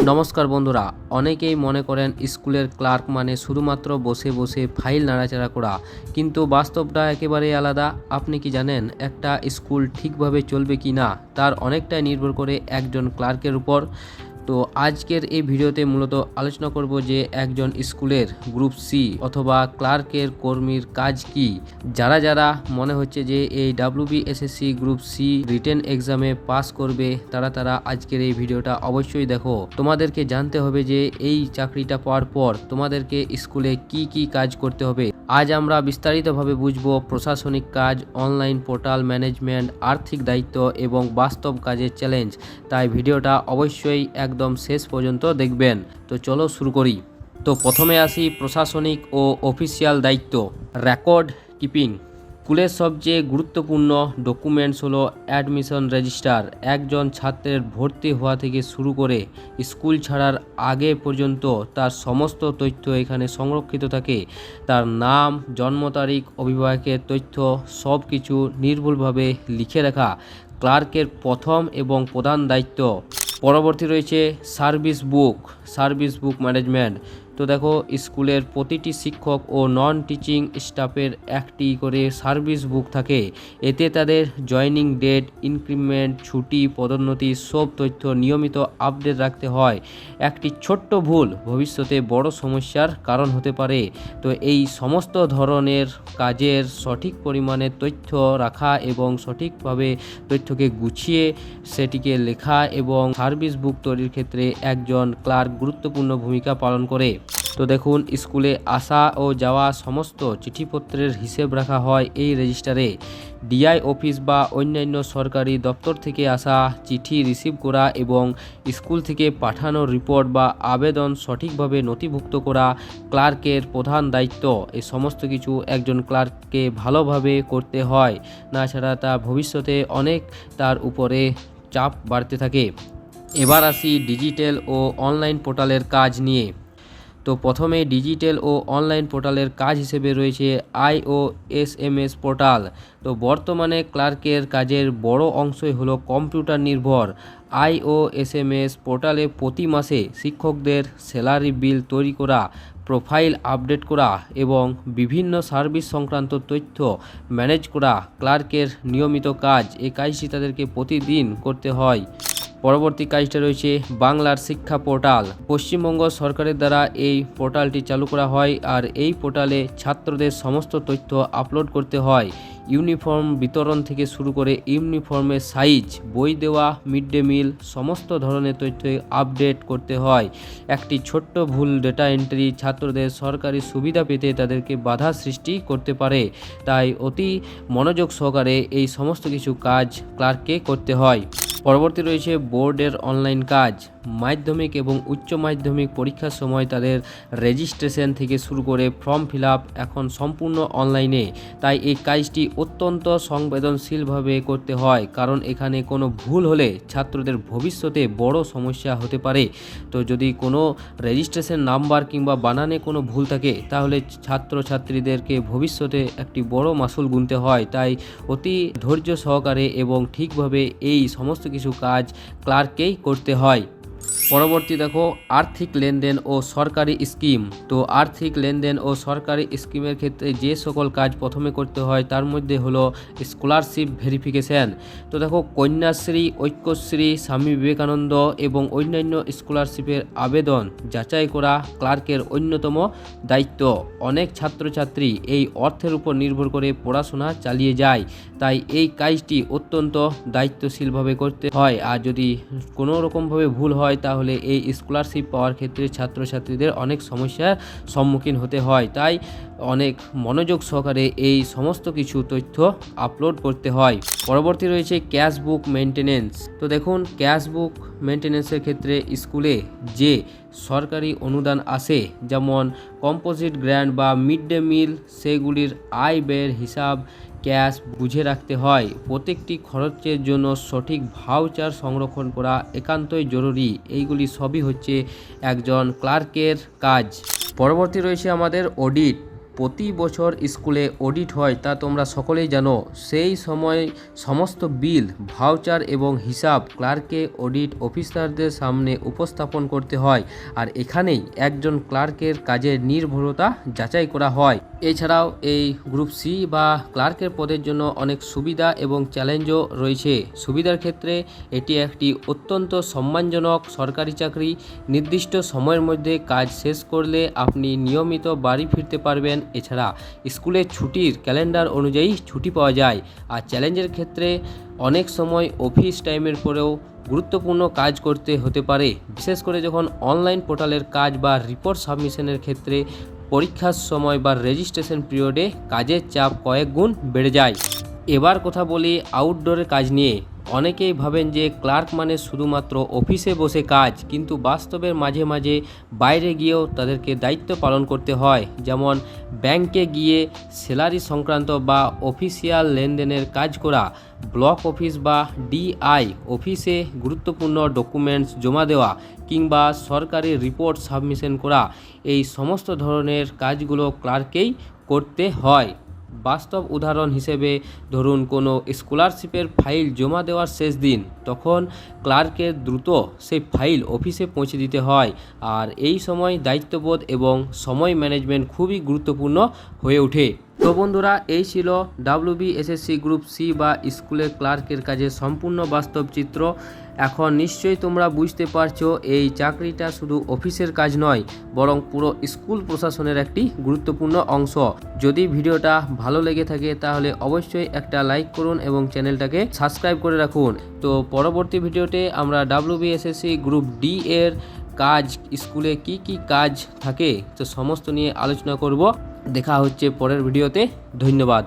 নমস্কার বন্ধুরা, অনেকেই মনে করেন স্কুলের ক্লার্ক মানে শুধুমাত্র বসে বসে ফাইল নাড়াচাড়া করা, কিন্তু বাস্তবটা একেবারেই আলাদা। আপনি কি জানেন একটা স্কুল ঠিকভাবে চলবে কি না তার অনেকটাই নির্ভর করে একজন ক্লার্কের উপর। তো আজকের এই ভিডিওতে মূলত আলোচনা করব যে একজন স্কুলের গ্রুপ সি অথবা ক্লার্কের কর্মীর কাজ কি। যারা যারা মনে হচ্ছে যে এই WBSSC গ্রুপ সি রিটেন এক্সামে পাস করবে তারা আজকের এই ভিডিওটা অবশ্যই দেখো। তোমাদেরকে জানতে হবে যে এই চাকরিটা পাওয়ার পর তোমাদেরকে স্কুলে কি কি কাজ করতে হবে। আজ আমরা বিস্তারিতভাবে বুঝব প্রশাসনিক কাজ, অনলাইন পোর্টাল ম্যানেজমেন্ট, আর্থিক দায়িত্ব এবং বাস্তব কাজের চ্যালেঞ্জ। তাই ভিডিওটা অবশ্যই একদম শেষ পর্যন্ত দেখবেন। তো চলো শুরু করি। তো প্রথমে আসি প্রশাসনিক ও অফিসিয়াল দায়িত্ব। Record keeping. স্কুলের সবচেয়ে গুরুত্বপূর্ণ ডকুমেন্টস হলো অ্যাডমিশন রেজিস্টার। একজন ছাত্রের ভর্তি হওয়া থেকে শুরু করে স্কুল ছাড়ার আগে পর্যন্ত তার সমস্ত তথ্য এখানে সংরক্ষিত থাকে। তার নাম, জন্ম তারিখ, অভিভাবকের তথ্য সব কিছু নির্ভুলভাবে লিখে রাখা ক্লার্কের প্রথম এবং প্রধান দায়িত্ব। পরবর্তী রয়েছে সার্ভিস বুক ম্যানেজমেন্ট। তো দেখো, স্কুলের প্রতিটি শিক্ষক ও নন টিচিং স্টাফের একটি করে সার্ভিস বুক থাকে। এতে তাদের জয়েনিং ডেট, ইনক্রিমেন্ট, ছুটি, পদোন্নতি সব তথ্য নিয়মিত আপডেট রাখতে হয়। একটি ছোট্ট ভুল ভবিষ্যতে বড় সমস্যার কারণ হতে পারে। তো এই সমস্ত ধরনের কাজের সঠিক পরিমাণে তথ্য রাখা এবং সঠিকভাবে তথ্যকে গুছিয়ে সেটিকে লেখা এবং সার্ভিস বুক তৈরির ক্ষেত্রে একজন ক্লার্ক গুরুত্বপূর্ণ ভূমিকা পালন করে। তো দেখুন, স্কুলে আসা ও যাওয়া সমস্ত চিঠিপত্রের হিসেব রাখা হয় এই রেজিস্টারে। ডিআই অফিস বা অন্যান্য সরকারি দপ্তর থেকে আসা চিঠি রিসিভ করা এবং স্কুল থেকে পাঠানো রিপোর্ট বা আবেদন সঠিকভাবে নথিভুক্ত করা ক্লার্কের প্রধান দায়িত্ব। এই সমস্ত কিছু একজন ক্লার্ককে ভালোভাবে করতে হয়, না ছাড়া তার ভবিষ্যতে অনেক তার উপরে চাপ বাড়তে থাকে। এবার আসি ডিজিটাল ও অনলাইন পোর্টালের কাজ নিয়ে। তো প্রথমে ডিজিটাল ও অনলাইন পোর্টালের কাজ হিসেবে রয়েছে IOSMS পোর্টাল। তো বর্তমানে ক্লার্কের কাজের বড় অংশই হলো কম্পিউটার নির্ভর। IOSMS পোর্টালে প্রতি মাসে শিক্ষকদের স্যালারি বিল তৈরি করা, প্রোফাইল আপডেট করা এবং বিভিন্ন সার্ভিস সংক্রান্ত তথ্য ম্যানেজ করা ক্লার্কের নিয়মিত কাজ। এই কাজটি তাদেরকে প্রতিদিন করতে হয়। পরবর্তী কাজটা রয়েছে বাংলার শিক্ষা পোর্টাল। পশ্চিমবঙ্গ সরকারের দ্বারা এই পোর্টালটি চালু করা হয়, আর এই পোর্টালে ছাত্রদের সমস্ত তথ্য আপলোড করতে হয়। ইউনিফর্ম বিতরণ থেকে শুরু করে ইউনিফর্মের সাইজ, বই দেওয়া, মিড ডে মিল সমস্ত ধরনের তথ্য আপডেট করতে হয়। একটি ছোট্ট ভুল ডেটা এন্ট্রি ছাত্রদের সরকারি সুবিধা পেতে তাদেরকে বাধা সৃষ্টি করতে পারে। তাই অতি মনোযোগ সহকারে এই সমস্ত কিছু কাজ ক্লার্ককে করতে হয়। পরবর্তী রয়েছে বোর্ডের অনলাইন কাজ। মাধ্যমিক এবং উচ্চ মাধ্যমিক পরীক্ষার সময় তাদের রেজিস্ট্রেশন থেকে শুরু করে ফর্ম ফিল আপ এখন সম্পূর্ণ অনলাইনে। তাই এই কাজটি অত্যন্ত সংবেদনশীলভাবে করতে হয়, কারণ এখানে কোনো ভুল হলে ছাত্রদের ভবিষ্যতে বড় সমস্যা হতে পারে। তো যদি কোনো রেজিস্ট্রেশন নাম্বার কিংবা বানানে কোনো ভুল থাকে তাহলে ছাত্রছাত্রীদেরকে ভবিষ্যতে একটি বড় মাসুল গুনতে হয়। তাই অতি ধৈর্য সহকারে এবং ঠিকভাবে এই সমস্ত কিছু কাজ ক্লার্ককেই করতে হয়। পরবর্তী দেখো, আর্থিক লেনদেন ও সরকারি স্কিম। তো আর্থিক লেনদেন ও সরকারি স্কিমের ক্ষেত্রে যে সকল কাজ প্রথমে করতে হয় তার মধ্যে হলো স্কলারশিপ ভেরিফিকেশান। তো দেখো, কন্যাশ্রী, ঐক্যশ্রী, স্বামী বিবেকানন্দ এবং অন্যান্য স্কলারশিপের আবেদন যাচাই করা ক্লার্কের অন্যতম দায়িত্ব। অনেক ছাত্রছাত্রী এই অর্থের উপর নির্ভর করে পড়াশোনা চালিয়ে যায়, তাই এই কাজটি অত্যন্ত দায়িত্বশীলভাবে করতে হয়। আর যদি কোনো রকমভাবে ভুল হয় তাহলে এই স্কলারশিপ পাওয়ার ক্ষেত্রে ছাত্রছাত্রীদের অনেক সমস্যার সম্মুখীন হতে হয়। তাই অনেক মনোযোগ সহকারে এই সমস্ত কিছু তথ্য আপলোড করতে হয়। পরবর্তী রয়েছে ক্যাশ বুক মেনটেনেন্স। তো দেখুন, ক্যাশ বুক মেনটেনেন্সের ক্ষেত্রে স্কুলে যে সরকারি অনুদান আসে, যেমন কম্পোজিট গ্র্যান্ট বা মিড ডে মিল, সেগুলির আয় ব্যয়ের হিসাব ক্যাশ বুঝে রাখতে হয়। প্রত্যেকটি খরচের জন্য সঠিক ভাউচার সংরক্ষণ করা একান্তই জরুরি। এইগুলি সবই হচ্ছে একজন ক্লার্কের কাজ। পরবর্তী রয়েছে আমাদের অডিট। প্রতি বছর স্কুলে অডিট হয় তা তোমরা সকলেই জানো। সেই সময় সমস্ত বিল, ভাউচার এবং হিসাব ক্লার্ককে অডিট অফিসারদের সামনে উপস্থাপন করতে হয়, আর এখানেই একজন ক্লার্কের কাজের নির্ভরতা যাচাই করা হয়। এছাড়াও এই গ্রুপ সি বা ক্লার্কের পদের জন্য অনেক সুবিধা এবং চ্যালেঞ্জও রয়েছে। সুবিধার ক্ষেত্রে এটি একটি অত্যন্ত সম্মানজনক সরকারি চাকরি। নির্দিষ্ট সময়ের মধ্যে কাজ শেষ করলে আপনি নিয়মিত বাড়ি ফিরতে পারবেন। এছাড়া স্কুলের ছুটির ক্যালেন্ডার অনুযায়ী ছুটি পাওয়া যায়। আর চ্যালেঞ্জের ক্ষেত্রে অনেক সময় অফিস টাইমের পরেও গুরুত্বপূর্ণ কাজ করতে হতে পারে, বিশেষ করে যখন অনলাইন পোর্টালের কাজ বা রিপোর্ট সাবমিশনের ক্ষেত্রে পরীক্ষার সময় বা রেজিস্ট্রেশন পিরিয়ডে কাজের চাপ কয়েক গুণ বেড়ে যায়। এবার কথা বলি আউটডোরের কাজ নিয়ে। অনেকেই ভাবেন যে ক্লার্ক মানে শুধুমাত্র অফিসে বসে কাজ, কিন্তু বাস্তবের মাঝে মাঝে বাইরে গিয়েও তাদেরকে দায়িত্ব পালন করতে হয়। যেমন ব্যাংকে গিয়ে স্যালারি সংক্রান্ত বা অফিসিয়াল লেনদেনের কাজ করা, ব্লক অফিস বা ডিআই অফিসে গুরুত্বপূর্ণ ডকুমেন্টস জমা দেওয়া, কিংবা সরকারি রিপোর্ট সাবমিশন করা। এই সমস্ত ধরনের কাজগুলো ক্লার্ককেই করতে হয়। বাস্তব উদাহরণ হিসেবে ধরুন কোনো স্কলারশিপের ফাইল জমা দেওয়ার শেষ দিন, তখন ক্লার্কের দ্রুত সেই ফাইল অফিসে পৌঁছে দিতে হয়। আর এই সময় দায়িত্ববোধ এবং সময় ম্যানেজমেন্ট খুবই গুরুত্বপূর্ণ হয়ে ওঠে। তো বন্ধুরা, এই ছিল WBSSC গ্রুপ সি বা স্কুলের ক্লার্কের কাজের সম্পূর্ণ বাস্তব চিত্র। এখন নিশ্চয়ই তোমরা বুঝতে পারছো এই চাকরিটা শুধু অফিসের কাজ নয়, বরং পুরো স্কুল প্রশাসনের একটি গুরুত্বপূর্ণ অংশ। যদি ভিডিওটা ভালো লেগে থাকে তাহলে অবশ্যই একটা লাইক করুন এবং চ্যানেলটাকে সাবস্ক্রাইব করে রাখুন। তো পরবর্তী ভিডিওতে আমরা WBSSC গ্রুপ ডি এর কাজ, স্কুলে কি কি কাজ থাকে তো সমস্ত নিয়ে আলোচনা করব। দেখা হচ্ছে পরের ভিডিওতে। ধন্যবাদ।